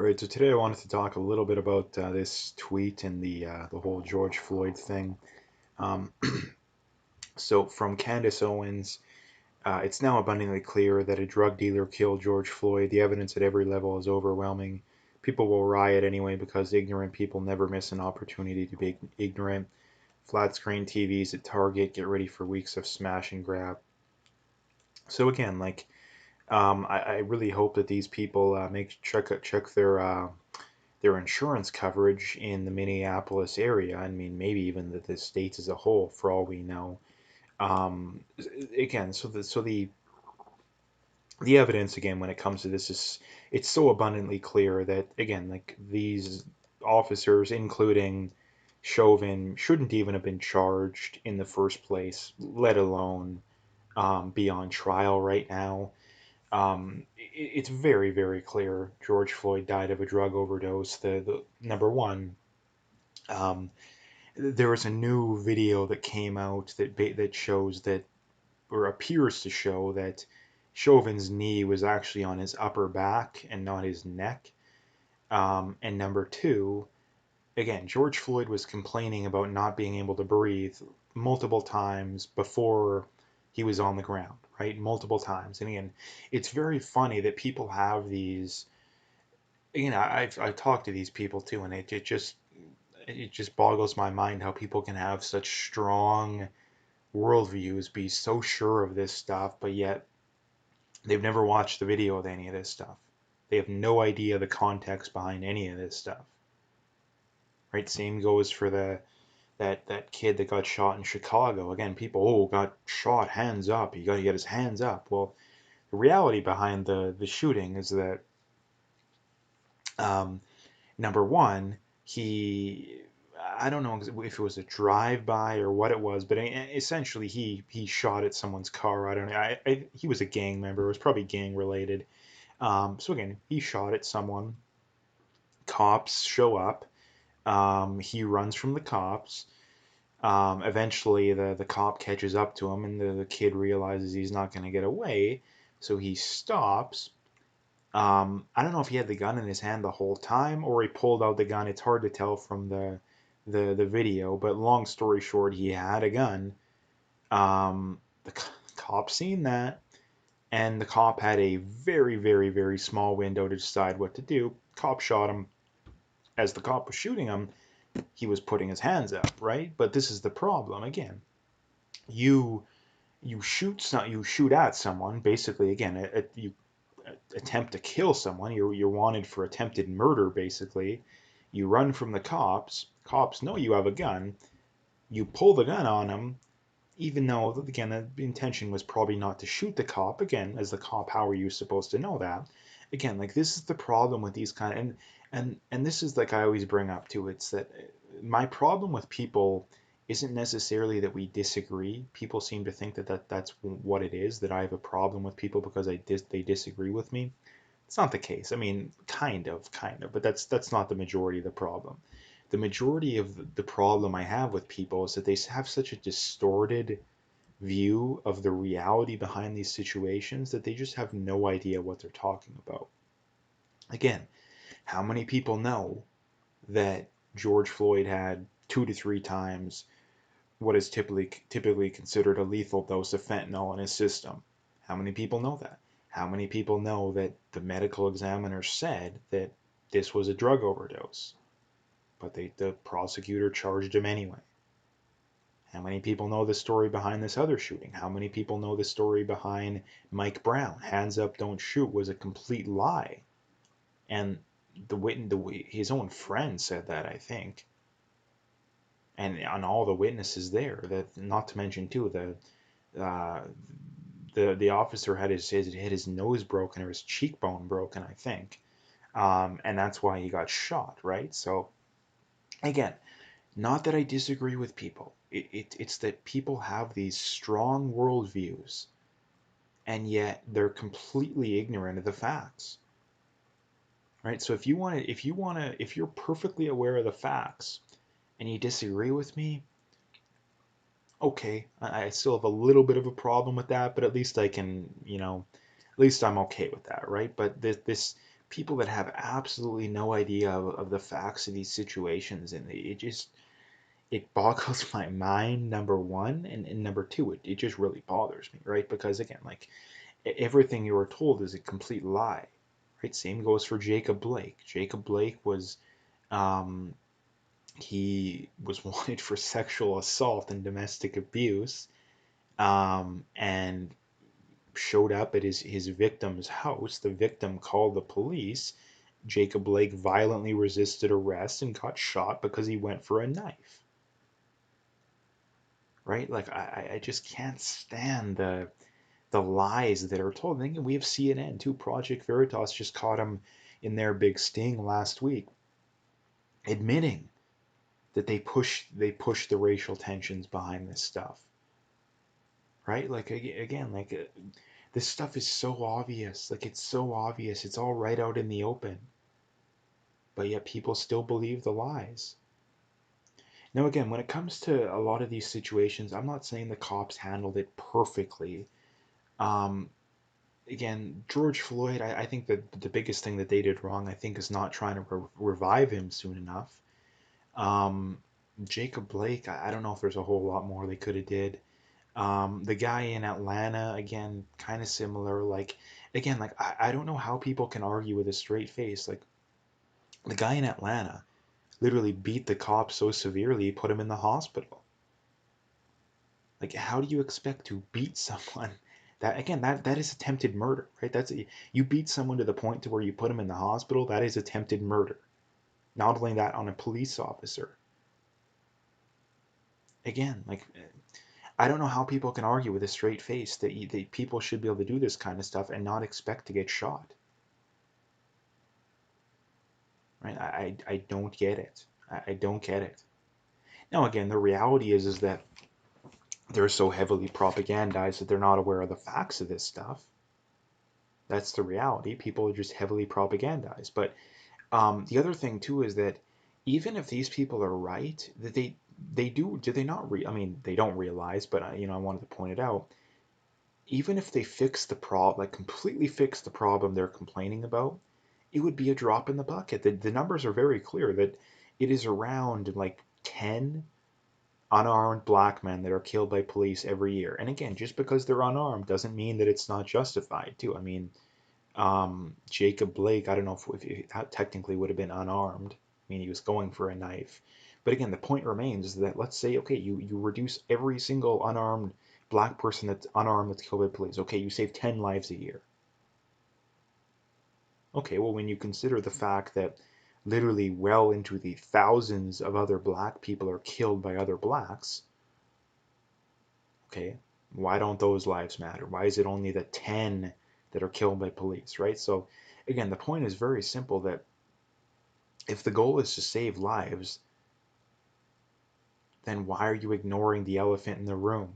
All right, so today I wanted to talk a little bit about this tweet and the whole George Floyd thing. Um, so from Candace Owens, it's now abundantly clear that a drug dealer killed George Floyd. The evidence at every level is overwhelming. People will riot anyway because ignorant people never miss an opportunity to be ignorant. Flat screen TVs at Target, get ready for weeks of smash and grab. So again, I really hope that these people check their insurance coverage in the Minneapolis area. I mean, maybe even the state as a whole, for all we know. Um, Again, the evidence again when it comes to this is it's so abundantly clear that again, like these officers, including Chauvin, shouldn't even have been charged in the first place, let alone be on trial right now. It's very, very clear George Floyd died of a drug overdose. The number one, um, there was a new video that came out that shows that or appears to show that Chauvin's knee was actually on his upper back and not his neck. And number two, again, George Floyd was complaining about not being able to breathe multiple times before he was on the ground, right? Multiple times. And again, it's very funny that people have these. I've talked to these people too, and it just boggles my mind how people can have such strong worldviews, be so sure of this stuff, but yet they've never watched the video of any of this stuff. They have no idea the context behind any of this stuff. Right? Same goes for that kid that got shot in Chicago. Again, people, got shot, hands up. He got to get his hands up. Well, the reality behind the shooting is that um, number one, he I don't know if it was a drive-by or what it was, but essentially he shot at someone's car. I don't know. He was a gang member. It was probably gang related. So again, he shot at someone. Cops show up. He runs from the cops. Eventually, the cop catches up to him, and the kid realizes he's not going to get away, so he stops. I don't know if he had the gun in his hand the whole time or he pulled out the gun. It's hard to tell from the video, but long story short, he had a gun. The cop seen that, and the cop had a very, very, very small window to decide what to do. Cop shot him. As the cop was shooting him, he was putting his hands up, right? But this is the problem again. You you shoot at someone basically again. You attempt to kill someone. You're wanted for attempted murder basically. You run from the cops. Cops know you have a gun. You pull the gun on them, even though again the intention was probably not to shoot the cop. Again, as the cop, how are you supposed to know that? Again, like this is the problem with these kind of and this is like I always bring up too. It's that my problem with people isn't necessarily that we disagree. People seem to think that's what it is, that I have a problem with people because they disagree with me. It's not the case. I mean, kind of, but that's not the majority of the problem. The majority of the problem I have with people is that they have such a distorted view of the reality behind these situations that they just have no idea what they're talking about. Again, how many people know that George Floyd had 2 to 3 times what is typically considered a lethal dose of fentanyl in his system? How many people know that? How many people know that the medical examiner said that this was a drug overdose, but the prosecutor charged him anyway? How many people know the story behind this other shooting? How many people know the story behind Mike Brown? Hands up, don't shoot was a complete lie. And his own friend said that, I think. And on all the witnesses there, that not to mention too uh, the officer had his nose broken or his cheekbone broken, I think, and that's why he got shot, right? So again, not that I disagree with people. It's that people have these strong worldviews, and yet they're completely ignorant of the facts, right? So if you're perfectly aware of the facts and you disagree with me, okay, I still have a little bit of a problem with that, but at least I can, at least I'm okay with that, right? But this people that have absolutely no idea of the facts of these situations, and it boggles my mind, number one, and number two, it just really bothers me, right? Because again, like everything you were told is a complete lie, right? Same goes for Jacob Blake. Jacob Blake was um, he was wanted for sexual assault and domestic abuse, and showed up at his victim's house. The victim called the police. Jacob Blake violently resisted arrest and got shot because he went for a knife. Right? Like I just can't stand the lies that are told. And we have CNN too. Project Veritas just caught him in their big sting last week, admitting that they push the racial tensions behind this stuff. Right? Like again, like this stuff is so obvious. Like it's so obvious. It's all right out in the open. But yet people still believe the lies. Now, again, when it comes to a lot of these situations, I'm not saying the cops handled it perfectly. Um, Again, George Floyd, I think that the biggest thing that they did wrong, I think, is not trying to revive him soon enough. Um, Jacob Blake, I don't know if there's a whole lot more they could have did. The guy in Atlanta, again, kind of similar. Like, again, like I don't know how people can argue with a straight face. Like, the guy in Atlanta literally beat the cop so severely he put him in the hospital. Like, how do you expect to beat someone? That again, that is attempted murder, right? You beat someone to the point to where you put them in the hospital. That is attempted murder. Not only that, on a police officer. Again, like I don't know how people can argue with a straight face that people should be able to do this kind of stuff and not expect to get shot. Right? I don't get it. I don't get it. Now, again, the reality is that they're so heavily propagandized that they're not aware of the facts of this stuff. That's the reality. People are just heavily propagandized. But the other thing too is that even if these people are right, that do they not I mean, they don't realize, but I wanted to point it out. Even if they fix the problem, like completely fix the problem they're complaining about, it would be a drop in the bucket. The numbers are very clear that it is around like 10 unarmed black men that are killed by police every year. And again, just because they're unarmed doesn't mean that it's not justified too. I mean, Jacob Blake, I don't know if he technically would have been unarmed. I mean, he was going for a knife. But again, the point remains that let's say, okay, you reduce every single unarmed black person that's unarmed that's killed by police. Okay, you save 10 lives a year. Okay, well, when you consider the fact that literally well into the thousands of other black people are killed by other blacks, okay, why don't those lives matter? Why is it only the 10 that are killed by police, right? So again, the point is very simple that if the goal is to save lives, then why are you ignoring the elephant in the room?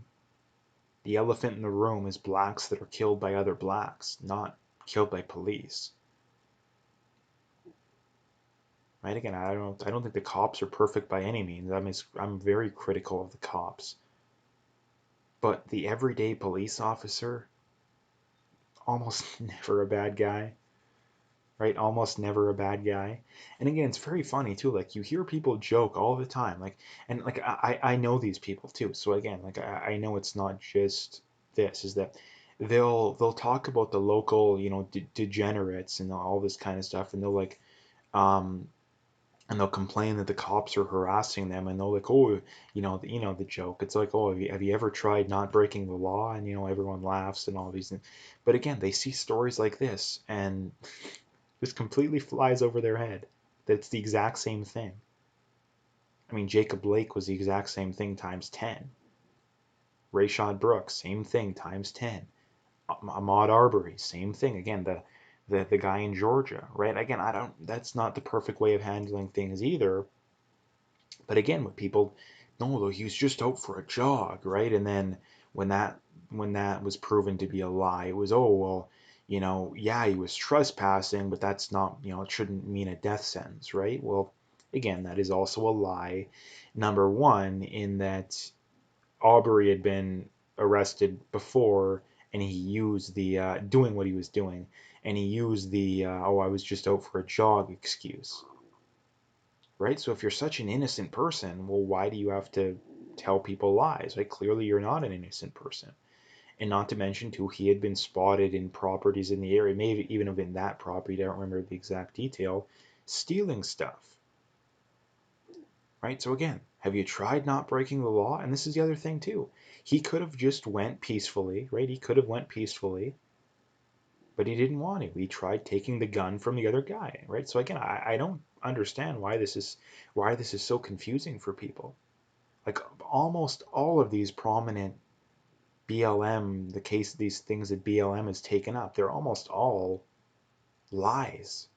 The elephant in the room is blacks that are killed by other blacks, not killed by police. Right? Again, I don't think the cops are perfect by any means. I'm very critical of the cops. But the everyday police officer, almost never a bad guy. Right? Almost never a bad guy. And again, it's very funny too. Like you hear people joke all the time. Like and like I know these people too. So again, like I know it's not just this. Is that they'll talk about the local degenerates and all this kind of stuff, and they'll like um and they'll complain that the cops are harassing them, and they'll like, oh, the joke. It's like, oh, have you ever tried not breaking the law? And everyone laughs and all these things. But again, they see stories like this and just completely flies over their head that it's the exact same thing. I mean, Jacob Blake was the exact same thing times 10. Rayshad Brooks, same thing times 10. Ahmaud Arbery, same thing. Again, the guy in Georgia, right? Again, I don't. That's not the perfect way of handling things either. But again, with people, no, he was just out for a jog, right? And then when that when that was proven to be a lie, it was, oh well, yeah, he was trespassing, but that's not, it shouldn't mean a death sentence, right? Well, again, that is also a lie. Number one, in that Aubrey had been arrested before, and he used the doing what he was doing, and he used the oh, I was just out for a jog excuse, right? So if you're such an innocent person, well, why do you have to tell people lies, right? Clearly you're not an innocent person. And not to mention too, he had been spotted in properties in the area, maybe even have been that property, I don't remember the exact detail, stealing stuff, right? So again, have you tried not breaking the law? And this is the other thing too. He could have just went peacefully, right? He could have went peacefully, but he didn't want to. He tried taking the gun from the other guy, right? So again, I don't understand why this is so confusing for people. Like almost all of these prominent BLM, these things that BLM has taken up, they're almost all lies,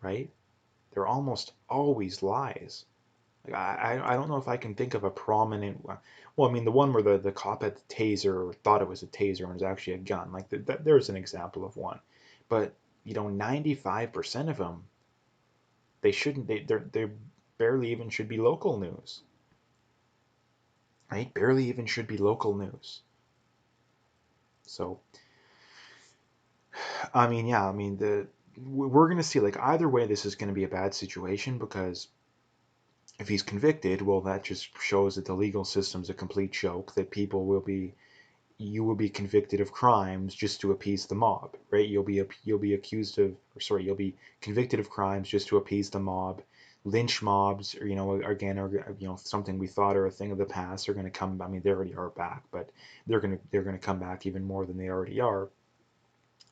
right? They're almost always lies. Like I don't know if I can think of a prominent one. Well, I mean, the one where the cop had the taser or thought it was a taser and it was actually a gun. Like there's an example of one. But, 95% of them, they shouldn't, they barely even should be local news, right? Barely even should be local news. So, I mean, yeah, I mean, we're going to see, like, either way, this is going to be a bad situation because if he's convicted, well, that just shows that the legal system's a complete joke, that you will be convicted of crimes just to appease the mob, right? You'll be accused of, or sorry, you'll be convicted of crimes just to appease the mob. Lynch mobs, or again, or something we thought are a thing of the past, are going to come. I mean, they already are back, but they're going to come back even more than they already are.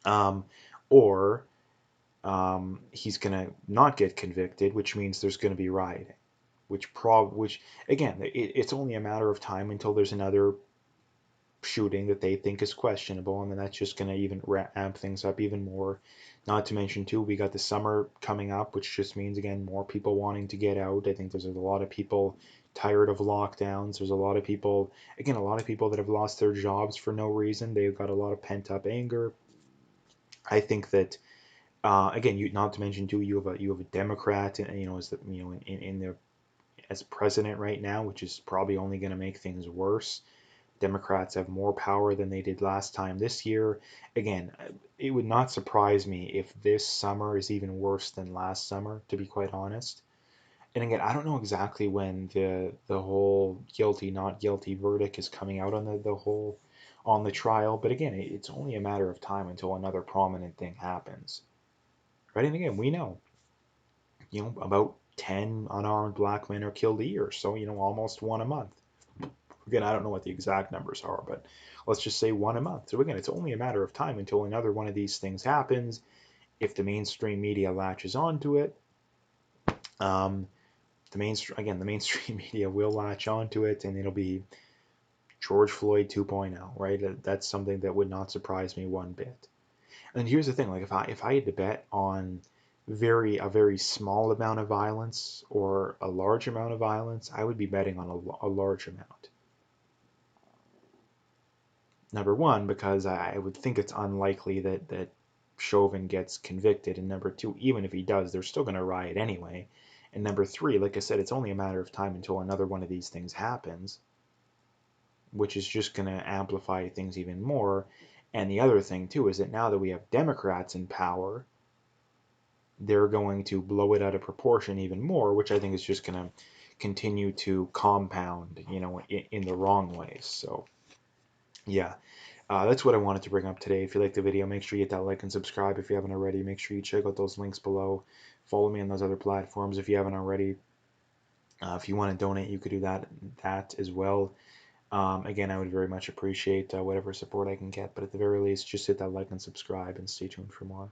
Um, or he's going to not get convicted, which means there's going to be rioting, which again, it's only a matter of time until there's another shooting that they think is questionable, and then that's just going to even amp things up even more. Not to mention, too, we got the summer coming up, which just means, again, more people wanting to get out. I think there's a lot of people tired of lockdowns. There's a lot of people, again, a lot of people that have lost their jobs for no reason. They've got a lot of pent up anger. I think that, again, not to mention, too, you have a Democrat, as the, in the as president right now, which is probably only going to make things worse. Democrats have more power than they did last time this year. Again, it would not surprise me if this summer is even worse than last summer, to be quite honest. And again, I don't know exactly when the whole guilty not guilty verdict is coming out on the whole on the trial, but again, it's only a matter of time until another prominent thing happens. Right? And again, we know, about 10 unarmed black men are killed a year, so almost one a month. Again, I don't know what the exact numbers are, but let's just say one a month. So again, it's only a matter of time until another one of these things happens. If the mainstream media latches onto it, um, the mainstream media will latch onto it, and it'll be George Floyd 2.0, right? That's something that would not surprise me one bit. And here's the thing: like if I had to bet on a very small amount of violence or a large amount of violence, I would be betting on a large amount. Number one, because I would think it's unlikely that Chauvin gets convicted, and number two, even if he does, they're still going to riot anyway. And number three, like I said, it's only a matter of time until another one of these things happens, which is just going to amplify things even more. And the other thing too is that now that we have Democrats in power, they're going to blow it out of proportion even more, which I think is just going to continue to compound, in the wrong ways. So yeah, that's what I wanted to bring up today. If you liked the video, make sure you hit that like and subscribe if you haven't already. Make sure you check out those links below. Follow me on those other platforms if you haven't already. If you want to donate, you could do that as well. Again, I would very much appreciate whatever support I can get. But at the very least, just hit that like and subscribe and stay tuned for more.